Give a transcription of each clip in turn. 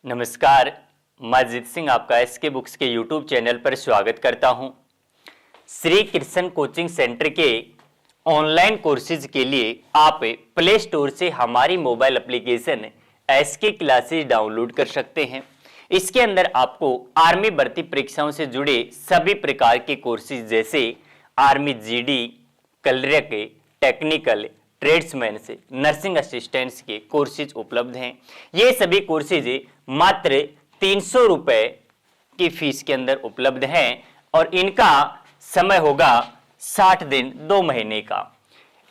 नमस्कार, मैं जीत सिंह आपका एसके बुक्स के यूट्यूब चैनल पर स्वागत करता हूं। श्री कृष्ण कोचिंग सेंटर के ऑनलाइन कोर्सेज के लिए आप प्ले स्टोर से हमारी mobile application SK classes download कर सकते हैं। इसके अंदर आपको आर्मी भर्ती परीक्षाओं से जुड़े सभी प्रकार के कोर्सेज जैसे army GD, clerk, technical, tradesman से नर्सिंग असिस्टेंट्स के कोर्सेज उपलब्ध हैं। ये सभी कोर्सेज मात्र 300 रुपए की फीस के अंदर उपलब्ध हैं और इनका समय होगा 60 दिन 2 महीने का।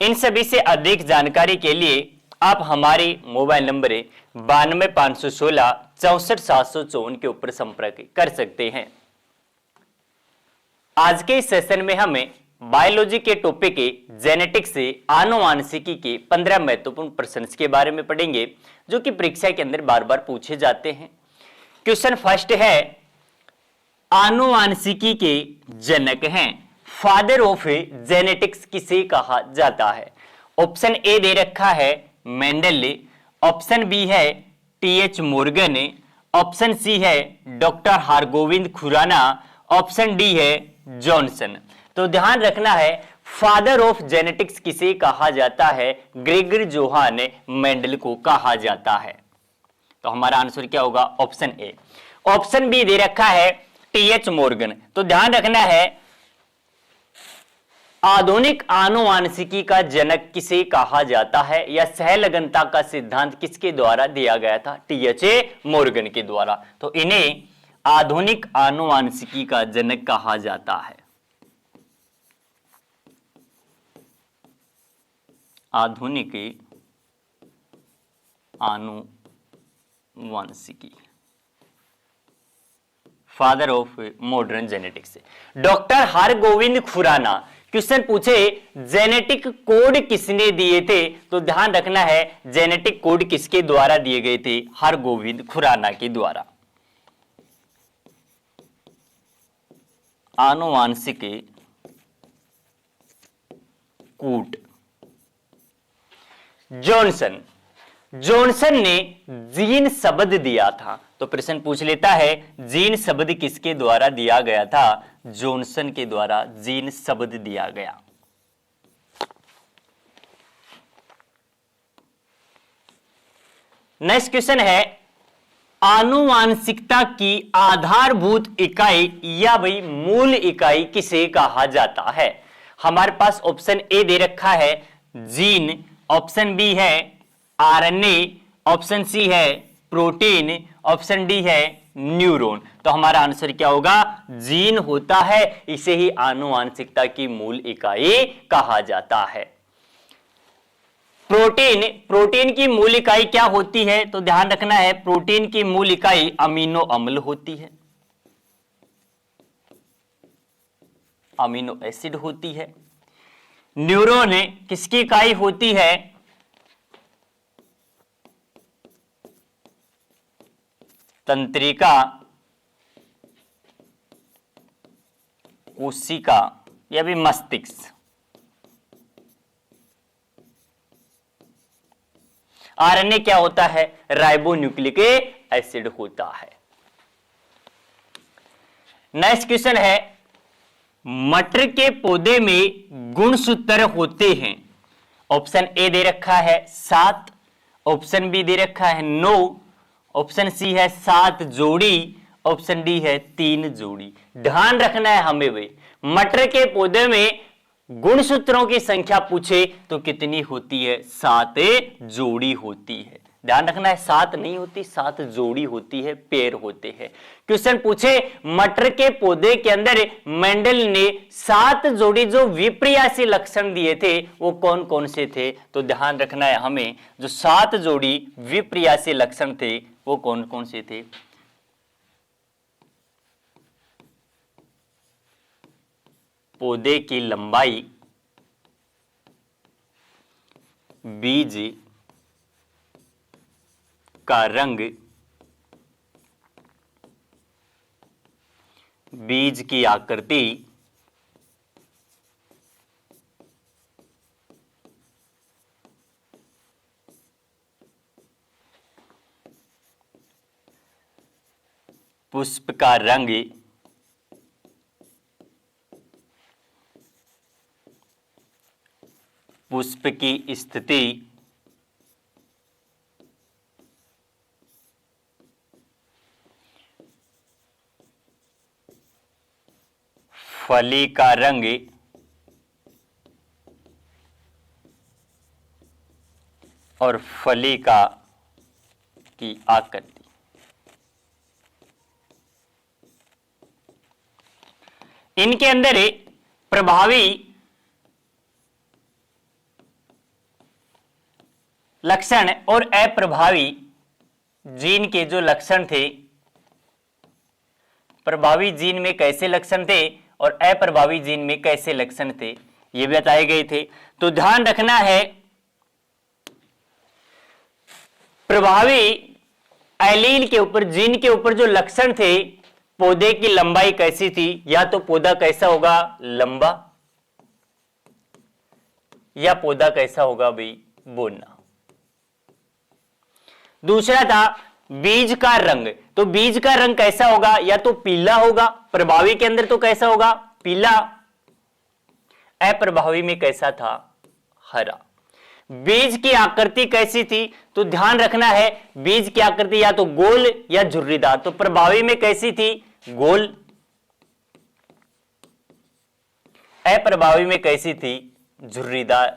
इन सभी से अधिक जानकारी के लिए आप हमारी मोबाइल नंबर 92 516 64 754 के ऊपर संपर्क कर सकते हैं। आज के इस सेशन में हमें बायोलॉजी के टॉपिक जेनेटिक्स से आनुवांशिकी के 15 महत्वपूर्ण प्रश्न के बारे में पढ़ेंगे जो कि परीक्षा के अंदर बार बार पूछे जाते हैं। क्वेश्चन फर्स्ट है, आनुवांशिकी के जनक हैं, फादर ऑफ जेनेटिक्स किसे कहा जाता है? ऑप्शन ए दे रखा है मेंडल, ऑप्शन बी है टीएच मॉर्गन, ऑप्शन सी है doctor Hargobind Khorana, option D है जॉनसन। तो ध्यान रखना है, फादर ऑफ जेनेटिक्स किसे कहा जाता है? ग्रेगर जोहान मेंडल को कहा जाता है। तो हमारा आंसर क्या होगा? ऑप्शन ए। ऑप्शन बी दे रखा है टीएच मॉर्गन। तो ध्यान रखना है, आधुनिक आनुवांशिकी का जनक किसे कहा जाता है या सहलगनता का सिद्धांत किसके द्वारा दिया गया था? टीएच मॉर्गन के द्वारा। तो इन्हें आधुनिक आनुवांशिकी का जनक कहा जाता है। आधुनिक आनुवांशिकी, father of modern genetics, doctor Hargobind Khorana. Question पूछे जेनेटिक कोड किसने दिए थे? तो ध्यान रखना है, जेनेटिक कोड किसके द्वारा दिए गए थे? हरगोविंद खुराना के द्वारा। आनुवांशिक कोड जॉनसन ने जीन शब्द दिया था। तो प्रश्न पूछ लेता है, जीन शब्द किसके द्वारा दिया गया था? जॉनसन के द्वारा जीन शब्द दिया गया। नेक्स्ट क्वेश्चन है, आनुवांशिकता की आधारभूत इकाई या भाई मूल इकाई किसे कहा जाता है? हमारे पास ऑप्शन ए दे रखा है जीन, ऑप्शन बी है आरएनए, ऑप्शन सी है प्रोटीन, ऑप्शन डी है न्यूरॉन। तो हमारा आंसर क्या होगा? जीन होता है, इसे ही आनुवांशिकता की मूल इकाई कहा जाता है। प्रोटीन की मूल इकाई क्या होती है? तो ध्यान रखना है, प्रोटीन की मूल इकाई अमीनो अम्ल होती है, अमीनो एसिड होती है। न्यूरॉन किसकी इकाई होती है? तंत्रिका, कोशिका या भी मस्तिष्क। आरएनए क्या होता है? राइबोन्यूक्लिक एसिड होता है। नेक्स्ट क्वेश्चन है, मटर के पौधे में गुणसूत्र होते हैं। ऑप्शन ए दे रखा है 7, ऑप्शन बी दे रखा है 9, ऑप्शन सी है 7 जोड़ी, ऑप्शन डी है 3 जोड़ी। ध्यान रखना है हमें भाई, मटर के पौधे में गुणसूत्रों की संख्या पूछे तो कितनी होती है? 7 जोड़ी होती है। ध्यान रखना है, 7 नहीं होती, 7 जोड़ी होती है, पेयर होते हैं। क्वेश्चन पूछे मटर के पौधे के अंदर मेंडल ने 7 जोड़ी जो विपर्यासी लक्षण दिए थे वो कौन कौन से थे? तो ध्यान रखना है हमें, जो 7 जोड़ी विपर्यासी लक्षण थे वो कौन कौन से थे? पौधे की लंबाई, बीज का रंग, बीज की आकृति, पुष्प का रंग, पुष्प की स्थिति, फली का रंग और फली की आकृति। इनके अंदर प्रभावी लक्षण और अप्रभावी जीन के जो लक्षण थे, प्रभावी जीन में कैसे लक्षण थे और अप्रभावी जीन में कैसे लक्षण थे, ये बताए गए थे। तो ध्यान रखना है, प्रभावी एलील के ऊपर, जीन के ऊपर जो लक्षण थे, पौधे की लंबाई कैसी थी, या तो पौधा कैसा होगा, लंबा, या पौधा कैसा होगा भाई, बोना। दूसरा था बीज का रंग, तो बीज का रंग कैसा होगा, या तो पीला होगा, प्रभावी के अंदर तो कैसा होगा, पीला, अप्रभावी में कैसा था, हरा। बीज की आकृति कैसी थी, तो ध्यान रखना है, बीज की आकृति या तो गोल या झुर्रीदार, तो प्रभावी में कैसी थी, गोल, अप्रभावी में कैसी थी, झुर्रीदार।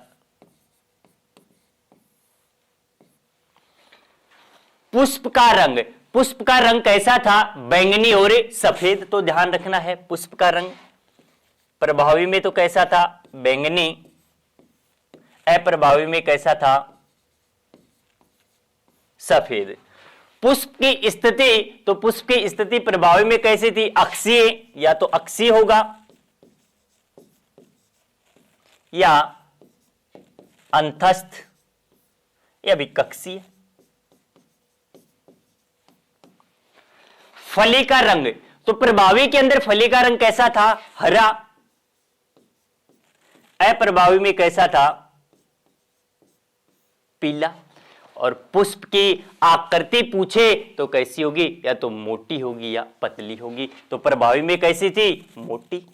पुष्प का रंग, पुष्प का रंग कैसा था, बैंगनी और सफेद, तो ध्यान रखना है, पुष्प का रंग प्रभावी में तो कैसा था, बैंगनी, अप्रभावी में कैसा था, सफेद। पुष्प की स्थिति, तो पुष्प की स्थिति प्रभावी में कैसी थी, अक्षीय, या तो अक्षीय होगा या अंतस्थ या विकक्षीय। फली का रंग, तो प्रभावी के अंदर फली का रंग कैसा था, हरा, अप्रभावी में कैसा था, पीला। और पुष्प की आकृति पूछे तो कैसी होगी, या तो मोटी होगी या पतली होगी, तो प्रभावी में कैसी थी, मोटी,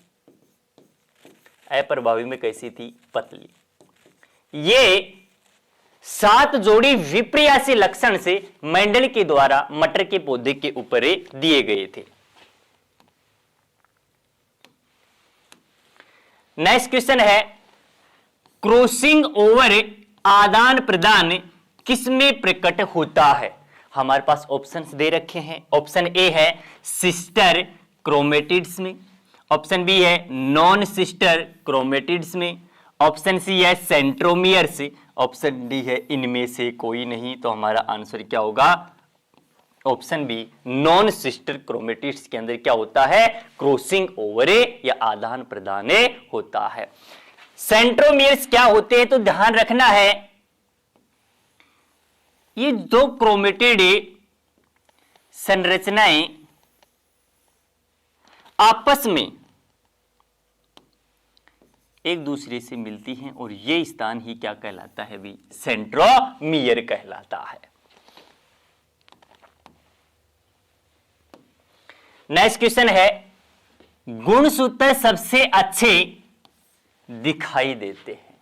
अप्रभावी में कैसी थी, पतली। ये 7 जोड़ी विपर्यासी लक्षण से मेंडल के द्वारा मटर के पौधे के ऊपर दिए गए थे। नेक्स्ट क्वेश्चन है, क्रॉसिंग ओवर, आदान प्रदान किसमें प्रकट होता है। हमारे पास ऑप्शंस दे रखे हैं। ऑप्शन ए है सिस्टर क्रोमेटिड्स में, ऑप्शन बी है नॉन सिस्टर क्रोमेटिड्स में, ऑप्शन सी है सेंट्रोमियर से, ऑप्शन डी है इनमें से कोई नहीं। तो हमारा आंसर क्या होगा, option B, non sister chromatids के अंदर क्या होता है, क्रॉसिंग ओवर या आदान प्रदान होता है। सेंट्रोमियर्स क्या होते हैं, तो ध्यान रखना है, ये दो क्रोमेटिड संरचनाएं आपस में एक दूसरे से मिलती हैं और ये स्थान ही क्या कहलाता है भी, सेंट्रोमियर कहलाता है। नेक्स्ट क्वेश्चन है, गुणसूत्र सबसे अच्छे दिखाई देते हैं।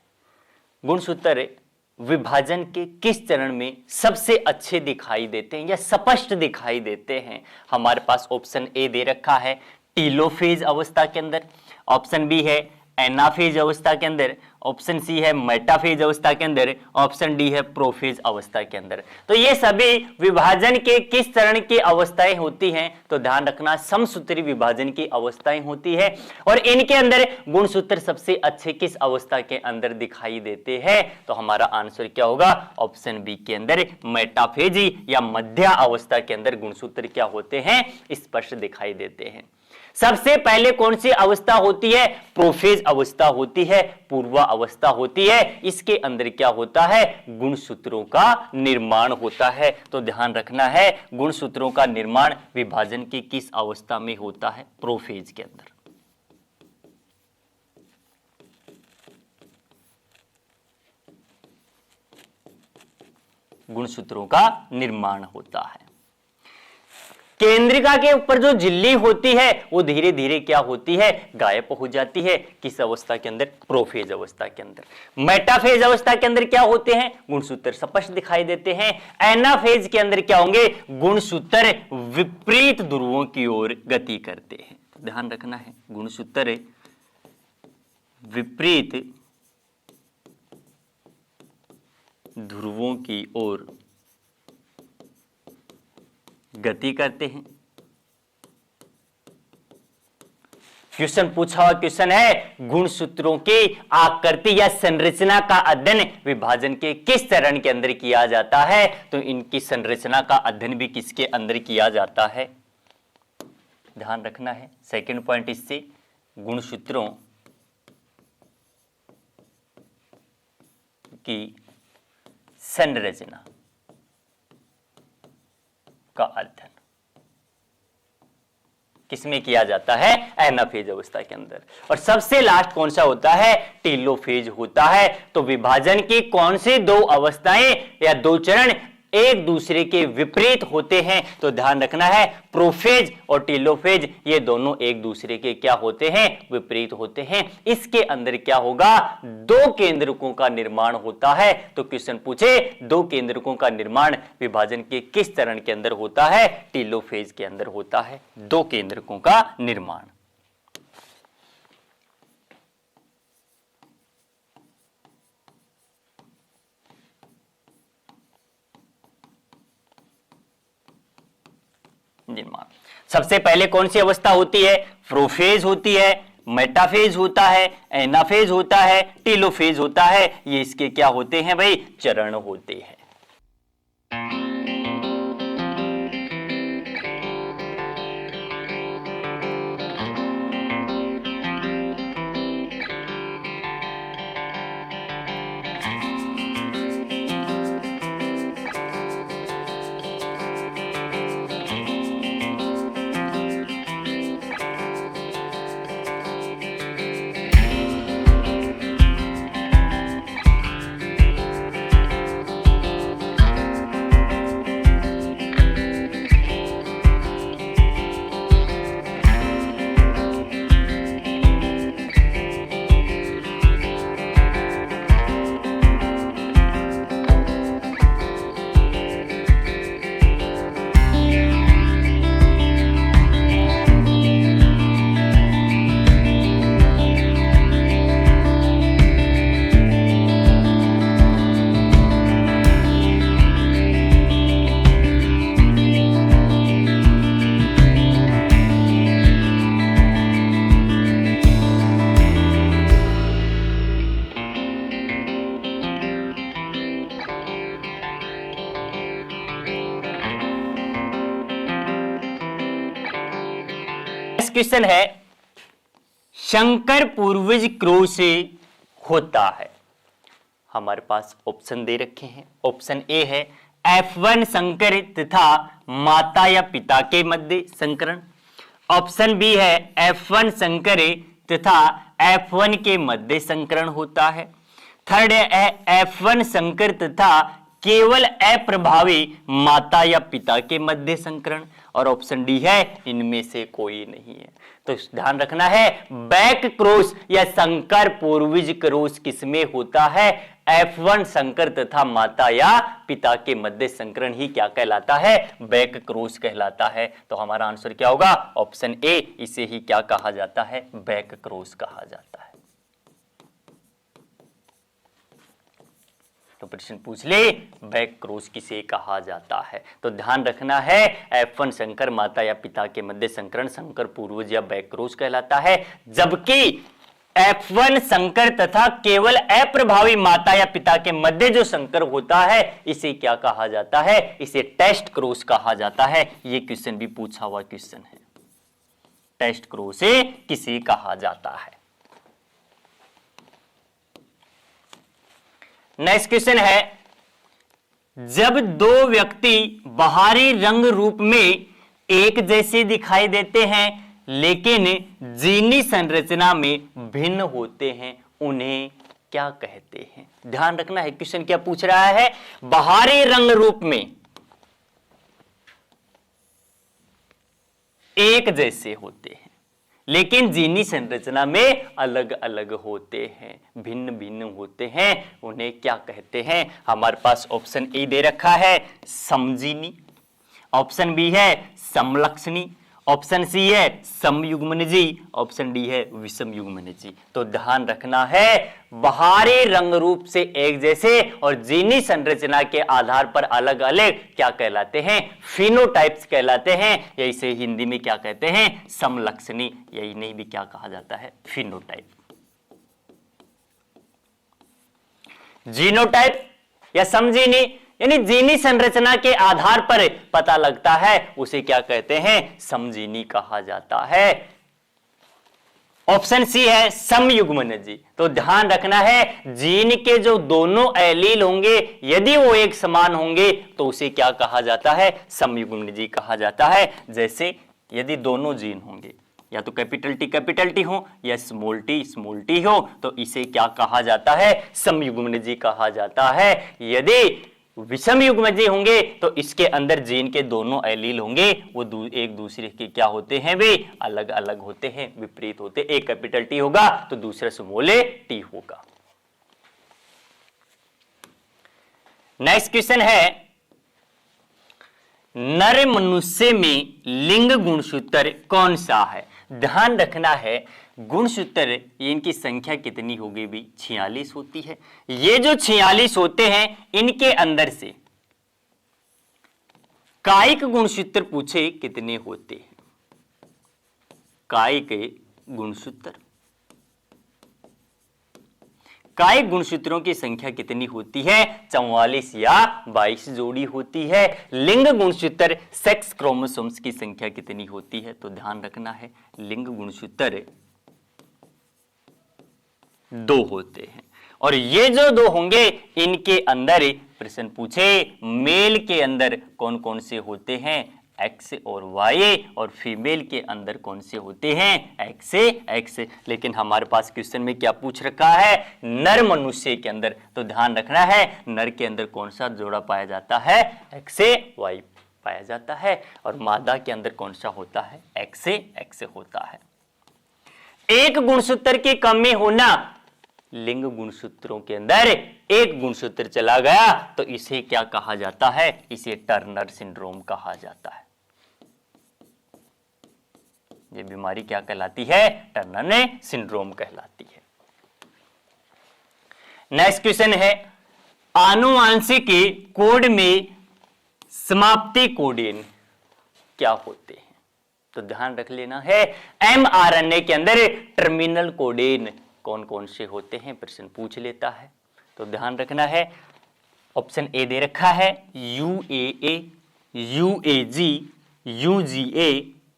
गुणसूत्र विभाजन के किस चरण में सबसे अच्छे दिखाई देते हैं या स्पष्ट दिखाई देते हैं। हमारे पास ऑप्शन ए दे रखा है टीलोफेज अवस्था के अंदर, ऑप्शन बी है एनाफेज अवस्था के अंदर, ऑप्शन सी है मेटाफेज अवस्था के अंदर, ऑप्शन डी है प्रोफेज अवस्था के अंदर। तो ये सभी विभाजन के किस चरण की अवस्थाएं होती हैं, तो ध्यान रखना समसूत्री विभाजन की अवस्थाएं होती है। और इनके अंदर गुणसूत्र सबसे अच्छे किस अवस्था के अंदर दिखाई देते हैं, तो हमारा आंसर क्या होगा, ऑप्शन बी के अंदर मेटाफेज या मध्य अवस्था के अंदर गुणसूत्र क्या होते हैं, स्पष्ट दिखाई देते हैं। सबसे पहले कौन सी अवस्था होती है, प्रोफेज अवस्था होती है, पूर्वा अवस्था होती है। इसके अंदर क्या होता है, गुणसूत्रों का निर्माण होता है। तो ध्यान रखना है, गुणसूत्रों का निर्माण विभाजन की किस अवस्था में होता है, प्रोफेज के अंदर। गुणसूत्रों का निर्माण होता है। केंद्रिका के ऊपर जो झिल्ली होती है वो धीरे धीरे क्या होती है, गायब हो जाती है। किस अवस्था के अंदर, प्रोफेज अवस्था के अंदर। मेटाफेज अवस्था के अंदर क्या होते हैं, गुणसूत्र स्पष्ट दिखाई देते हैं। एनाफेज के अंदर क्या होंगे, गुणसूत्र विपरीत ध्रुवों की ओर गति करते हैं। ध्यान रखना है, गुणसूत्र विपरीत ध्रुवों की ओर गति करते हैं। क्वेश्चन पूछा हुआ क्वेश्चन है, गुणसूत्रों की आकृति या संरचना का अध्ययन विभाजन के किस चरण के अंदर किया जाता है, तो इनकी संरचना का अध्ययन भी किसके अंदर किया जाता है, ध्यान रखना है। सेकंड पॉइंट इससे, गुणसूत्रों की संरचना का अध्ययन किसमें किया जाता है, एनाफेज अवस्था के अंदर। और सबसे लास्ट कौन सा होता है, टेलोफेज होता है। तो विभाजन की कौन से दो अवस्थाएं या दो चरण एक दूसरे के विपरीत होते हैं, तो ध्यान रखना है प्रोफेज और टेलोफेज ये दोनों एक दूसरे के क्या होते हैं, विपरीत होते हैं। इसके अंदर क्या होगा, दो केंद्रकों का निर्माण होता है। तो क्वेश्चन पूछे दो केंद्रकों का निर्माण विभाजन के किस चरण के अंदर होता है, टेलोफेज के अंदर होता है दो केंद्रकों का निर्माण। सबसे पहले कौन सी अवस्था होती है, प्रोफेज होती है, मेटाफेज होता है, एनाफेज होता है, टेलोफेज होता है। ये इसके क्या होते हैं भाई, चरण होते हैं। क्वेश्चन है, शंकर पूर्वज क्रॉस होता है। हमारे पास ऑप्शन दे रखे हैं। ऑप्शन ए है F1 संकर तथा माता या पिता के मध्य संकरण। ऑप्शन बी है F1 संकर तथा F1 के मध्य संकरण होता है। थर्ड है F1 संकर तथा केवल अप्रभावी माता या पिता के मध्य संकरण। और ऑप्शन डी है इनमें से कोई नहीं है। तो ध्यान रखना है, बैक क्रॉस या संकर पूर्वज क्रॉस किसमें होता है, F1 संकर तथा माता या पिता के मध्य संकरण ही क्या कहलाता है, बैक क्रॉस कहलाता है। तो हमारा आंसर क्या होगा, ऑप्शन ए। इसे ही क्या कहा जाता है, बैक क्रॉस कहा जाता है। तो प्रश्न पूछ ले, बैक क्रॉस किसे कहा जाता है। तो ध्यान रखना है, F1 संकर माता या पिता के मध्य संकरण संकर पूर्वज या बैक क्रॉस कहलाता है। जबकि F1 संकर तथा केवल अप्रभावी माता या पिता के मध्य जो संकर होता है, इसे क्या कहा जाता है, इसे टेस्ट क्रॉस कहा जाता है। ये क्वेश्चन भी पूछा हुआ क्वेश्चन है, टेस्ट क्रॉस किसे कहा जाता है। नेक्स्ट क्वेश्चन है, जब दो व्यक्ति बाहरी रंग रूप में एक जैसे दिखाई देते हैं लेकिन जीनी संरचना में भिन्न होते हैं, उन्हें क्या कहते हैं। ध्यान रखना है, क्वेश्चन क्या पूछ रहा है, बाहरी रंग रूप में एक जैसे होते हैं, लेकिन जीनी संरचना में अलग अलग होते हैं, भिन्न भिन्न होते हैं। उन्हें क्या कहते हैं? हमारे पास ऑप्शन ए दे रखा है समजीनी, ऑप्शन बी है समलक्षणी, ऑप्शन सी है समयुग्मनजी, ऑप्शन डी है विषम युग्मनजी। तो ध्यान रखना है, बाहरी रंग रूप से एक जैसे और जीनी संरचना के आधार पर अलग अलग क्या कहलाते हैं? फिनोटाइप्स कहलाते हैं। या इसे हिंदी में क्या कहते हैं? समलक्षणी, या इन्हें भी क्या कहा जाता है? फिनोटाइप। जीनोटाइप या समजीनी यानी जीनी संरचना के आधार पर पता लगता है, उसे क्या कहते हैं? समजीनी कहा जाता है। ऑप्शन सी है समयुग्मनजी। तो ध्यान रखना है, जीन के जो दोनों एलील होंगे यदि वो एक समान होंगे तो उसे क्या कहा जाता है? समयुग्मनजी कहा जाता है। जैसे यदि दोनों जीन होंगे, या तो कैपिटल टी हो या स्मॉल टी हो, तो इसे क्या कहा जाता है? समयुग्मनजी कहा जाता है। यदि विषम युग्मनजी होंगे तो इसके अंदर जीन के दोनों एलील होंगे, वो एक दूसरे के क्या होते हैं? वे अलग अलग होते हैं, विपरीत होते। एक कैपिटल टी होगा तो दूसरा स्मॉल टी होगा। नेक्स्ट क्वेश्चन है, नर मनुष्य में लिंग गुणसूत्र कौन सा है? ध्यान रखना है, गुणसूत्र इनकी संख्या कितनी होगी भी? 46 होती है। ये जो 46 होते हैं, इनके अंदर से कायिक गुणसूत्र पूछे कितने होते हैं? कायिक गुणसूत्र, कायिक गुणसूत्रों की संख्या कितनी होती है? 44 या 22 जोड़ी होती है। लिंग गुणसूत्र सेक्स क्रोमोसोम्स की संख्या कितनी होती है? तो ध्यान रखना है, लिंग गुणसूत्र 2 होते हैं। और ये जो 2 होंगे, इनके अंदर प्रश्न पूछे मेल के अंदर कौन कौन से होते हैं? एक्स और वाई, और फीमेल के अंदर कौन से होते हैं? एक्स। लेकिन हमारे पास क्वेश्चन में क्या पूछ रखा है? नर मनुष्य के अंदर। तो ध्यान रखना है, नर के अंदर कौन सा जोड़ा पाया जाता है? एक्स वाई पाया जाता है। और मादा के अंदर कौन सा होता है? एक्स होता है। एक गुणसूत्र की कमी होना, लिंग गुणसूत्रों के अंदर एक गुणसूत्र चला गया तो इसे क्या कहा जाता है? इसे टर्नर सिंड्रोम कहा जाता है। ये बीमारी क्या कहलाती है? टर्नर सिंड्रोम कहलाती है। नेक्स्ट क्वेश्चन है, आनुवांशिक कोड में समाप्ति कोडेन क्या होते हैं? तो ध्यान रख लेना है, mRNA के अंदर टर्मिनल कोडेन कौन कौन से होते हैं? प्रश्न पूछ लेता है। तो ध्यान रखना है, ऑप्शन ए दे रखा है UAA, UAG, UGA,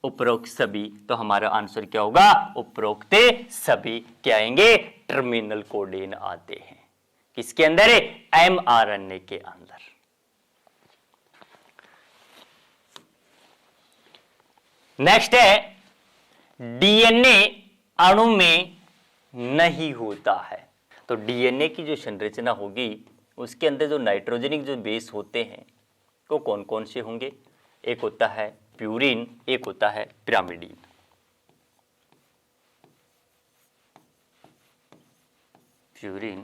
उपरोक्त सभी। तो हमारा आंसर क्या होगा? उपरोक्त सभी क्या आएंगे? टर्मिनल कोडेन आते हैं। किसके अंदर? mRNA के अंदर। नेक्स्ट है, डीएनए अणु में नहीं होता है। तो डीएनए की जो संरचना होगी उसके अंदर जो नाइट्रोजनिक जो बेस होते हैं वो कौन कौन से होंगे? एक होता है प्यूरिन, एक होता है पिरामिडीन। Purine,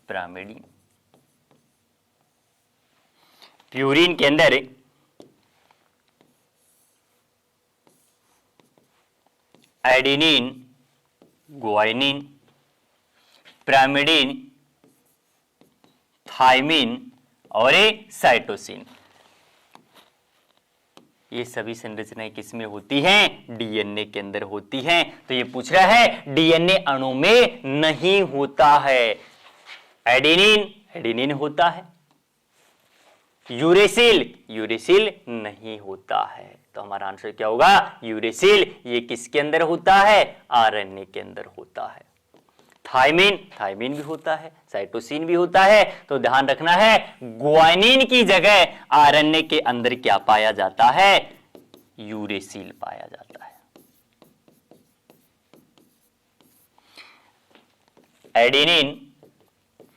pyrimidine. प्यूरिन के अंदर एडेनिन, ग्वाइनिन, पिरामिडीन, थाइमिन और साइटोसिन। ये सभी संरचनाएं किसमें होती हैं? डीएनए के अंदर होती हैं। तो ये पूछ रहा है डीएनए अणु में नहीं होता है। एडेनिन होता है, यूरेसिल नहीं होता है। तो हमारा आंसर क्या होगा? यूरेसिल। ये किसके अंदर होता है? आरएनए के अंदर होता है। थाइमिन भी होता है, साइटोसिन भी होता है। तो ध्यान रखना है, ग्वाइनिन की जगह आरएनए के अंदर क्या पाया जाता है? यूरेसिल पाया जाता है। एडेनिन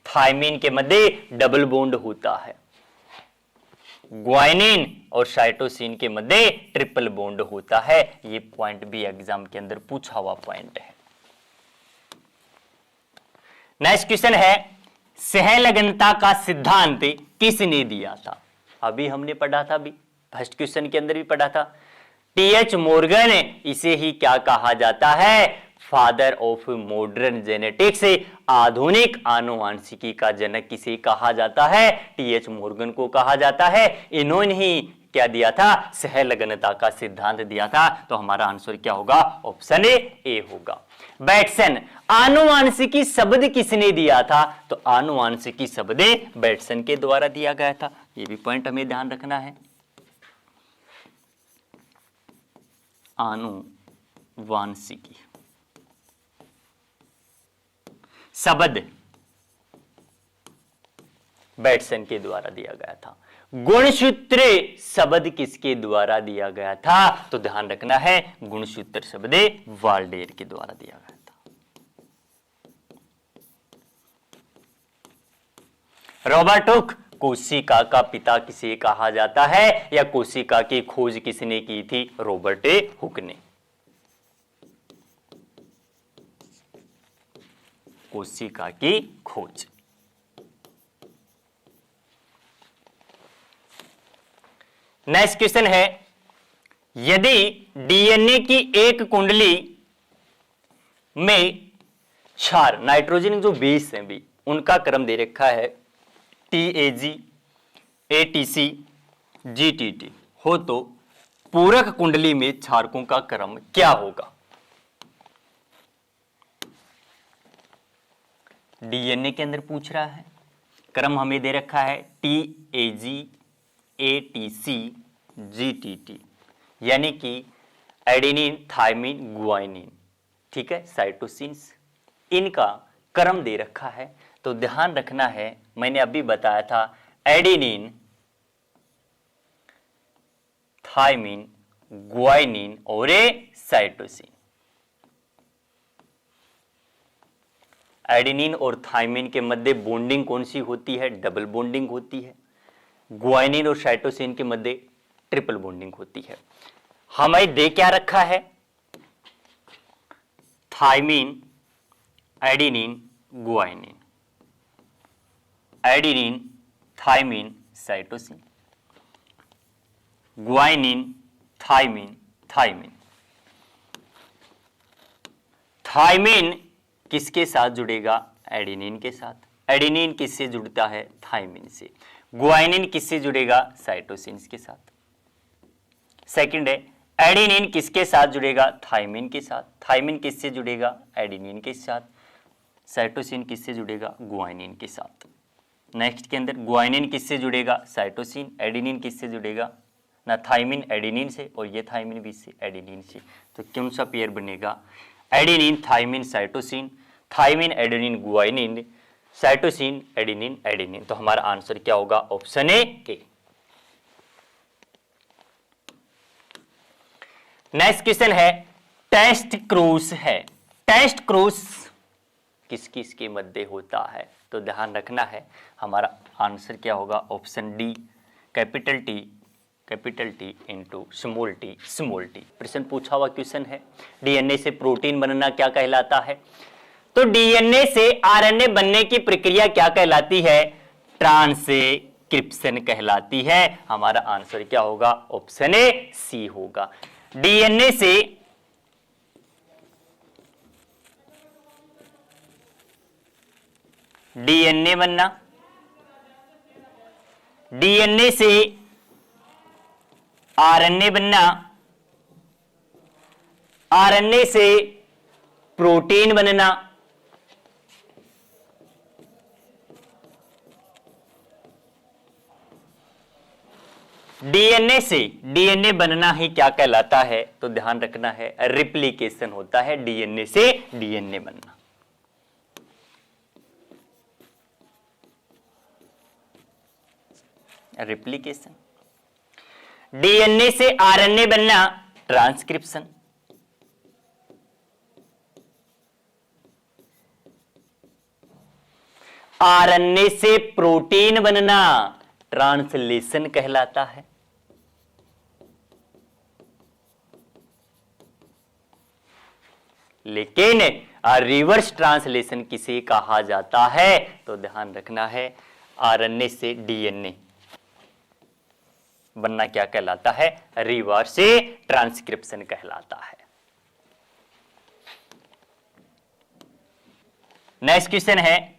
थाइमिन के मध्य डबल बॉन्ड होता है। ग्वाइनिन और साइटोसिन के मध्य ट्रिपल बॉन्ड होता है। ये पॉइंट भी एग्जाम के अंदर पूछा हुआ पॉइंट है। नेक्स्ट क्वेश्चन है, सहलगनता का सिद्धांत किसने दिया था? अभी हमने पढ़ा था, अभी फर्स्ट क्वेश्चन के अंदर भी पढ़ा था। टीएच मॉर्गन, इसे ही क्या कहा जाता है? फादर ऑफ मॉडर्न जेनेटिक्स, आधुनिक आनुवांशिकी का जनक किसे कहा जाता है? टीएच मॉर्गन को कहा जाता है। इन्होंने ही क्या दिया था? सहलगनता का सिद्धांत दिया था। तो हमारा आंसर क्या होगा? ऑप्शन ए होगा। बैटसन, आनुवांशिकी शब्द किसने दिया था? तो आनुवांशिकी शब्द बैटसन के द्वारा दिया गया था। ये भी पॉइंट हमें ध्यान रखना है। आनुवांशिकी शब्द बैटसन के द्वारा दिया गया था। गुणसूत्र शब्द किसके द्वारा दिया गया था? तो ध्यान रखना है, गुणसूत्र शब्द वाल्डेयर के द्वारा दिया गया था। रॉबर्ट हुक, कोशिका का पिता किसे कहा जाता है? या कोशिका की खोज किसने की थी? रॉबर्ट हुक ने। कोशिका की खोज। नेक्स्ट क्वेश्चन है, यदि डीएनए की एक कुंडली में 4 नाइट्रोजन जो बेस हैं भी, उनका क्रम दे रखा है TAG, ATC, GTT हो, तो पूरक कुंडली में क्षारकों का क्रम क्या होगा? डीएनए के अंदर पूछ रहा है, क्रम हमें दे रखा है TAG, ATC, GTT, यानी कि एडेनिन, थायमिन, गुआनिन, ठीक है, साइटोसिन्स, इनका क्रम दे रखा है। तो ध्यान रखना है, मैंने अभी बताया था एडेनिन, थायमिन, गुआनिन और साइटोसिन। एडेनिन और थायमिन के मध्य बॉन्डिंग कौन सी होती है? डबल बॉन्डिंग होती है। गुआनिन और साइटोसिन के मध्य ट्रिपल बॉन्डिंग होती है। हमें दे क्या रखा है? Thymine, adenine, guanine, adenine, thymine, cytosine, guanine, thymine, thymine. Thymine किसके साथ जुड़ेगा? एडेनिन के साथ। एडेनिन किससे जुड़ता है? थायमिन से। गुआनिन किससे जुड़ेगा? साइटोसिन के साथ। सेकंड है, एडेनिन किसके साथ जुड़ेगा? थायमिन के साथ। थायमिन किससे जुड़ेगा? एडेनिन के साथ। साइटोसिन किससे जुड़ेगा? गुआनिन के साथ। नेक्स्ट के अंदर गुआनिन किससे जुड़ेगा? साइटोसिन। एडेनिन किससे जुड़ेगा? ना थायमिन एडेनिन से, और ये थायमिन भी से एडेनिन से। तो कौन सा पेयर बनेगा? Adenine, thymine, cytosine, thymine, adenine, guanine, cytosine, adenine, adenine. तो हमारा आंसर क्या होगा? Option A. नेक्स्ट क्वेश्चन है, टेस्ट क्रूस है। टेस्ट क्रूस किस किस के मध्य होता है? तो ध्यान रखना है, हमारा आंसर क्या होगा? Option D, capital T into small T, small T. प्रश्न पूछा हुआ क्वेश्चन है, डीएनए से प्रोटीन बनना क्या कहलाता है? तो डीएनए से आरएनए बनने की प्रक्रिया क्या कहलाती है? ट्रांसक्रिप्शन कहलाती है। हमारा आंसर क्या होगा? ऑप्शन ए सी होगा। डीएनए से डीएनए बनना, डीएनए से आरएनए बनना, आरएनए से प्रोटीन बनना, डीएनए से डीएनए बनना ही क्या कहलाता है? तो ध्यान रखना है, रिप्लिकेशन होता है डीएनए से डीएनए बनना। रिप्लिकेशन। डीएनए से आरएनए बनना ट्रांसक्रिप्शन। आरएनए से प्रोटीन बनना ट्रांसलेशन कहलाता है। लेकिन रिवर्स ट्रांसलेशन किसे कहा जाता है? तो ध्यान रखना है, आरएनए से डीएनए बनना क्या कहलाता है? रिवर्स ट्रांसक्रिप्शन कहलाता है। नेक्स्ट क्वेश्चन है,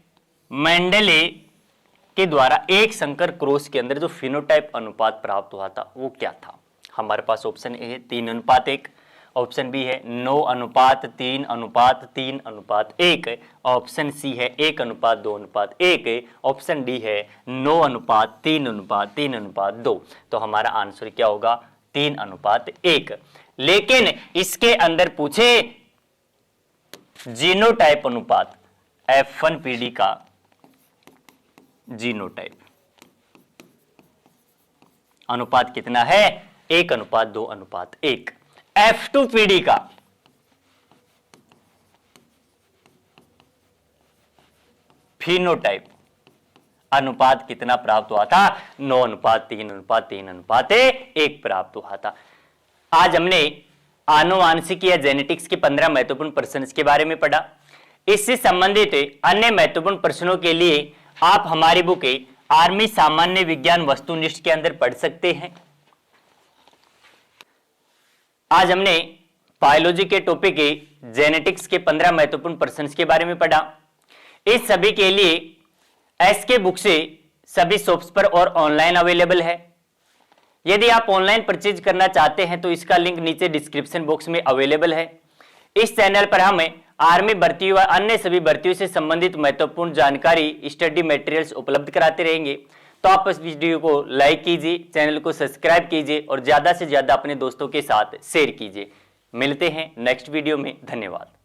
मेंडेले के द्वारा एक संकर क्रॉस के अंदर जो फिनोटाइप अनुपात प्राप्त हुआ था वो क्या था? हमारे पास ऑप्शन ए है 3:1, ऑप्शन बी है 9:3:3:1, ऑप्शन सी है 1:2:1, ऑप्शन डी है 9:3:3:2। तो हमारा आंसर क्या होगा? 3:1। लेकिन इसके अंदर पूछे जीनोटाइप अनुपात, F1PD का जीनोटाइप अनुपात कितना है? 1:2:1। F2PD का फिनोटाइप अनुपात कितना प्राप्त हुआ था? 9:3:3:1 प्राप्त हुआ था। आज हमने आनुवांशिक या जेनेटिक्स के 15 महत्वपूर्ण प्रश्न के बारे में पढ़ा। इससे संबंधित अन्य महत्वपूर्ण प्रश्नों के लिए आप हमारी बुक आर्मी सामान्य विज्ञान वस्तुनिष्ठ के अंदर पढ़ सकते हैं। आज हमने बायोलॉजी के टॉपिक जेनेटिक्स के 15 महत्वपूर्ण प्रश्न के बारे में पढ़ा। इस सभी के लिए एसके बुक से सभी शॉप्स पर और ऑनलाइन अवेलेबल है। यदि आप ऑनलाइन परचेज करना चाहते हैं तो इसका लिंक नीचे डिस्क्रिप्शन बॉक्स में अवेलेबल है। इस चैनल पर हमें आर्मी भर्ती व अन्य सभी भर्तियों से संबंधित महत्वपूर्ण जानकारी, स्टडी मटेरियल्स उपलब्ध कराते रहेंगे। तो आप इस वीडियो को लाइक कीजिए, चैनल को सब्सक्राइब कीजिए और ज्यादा से ज्यादा अपने दोस्तों के साथ शेयर कीजिए। मिलते हैं नेक्स्ट वीडियो में। धन्यवाद।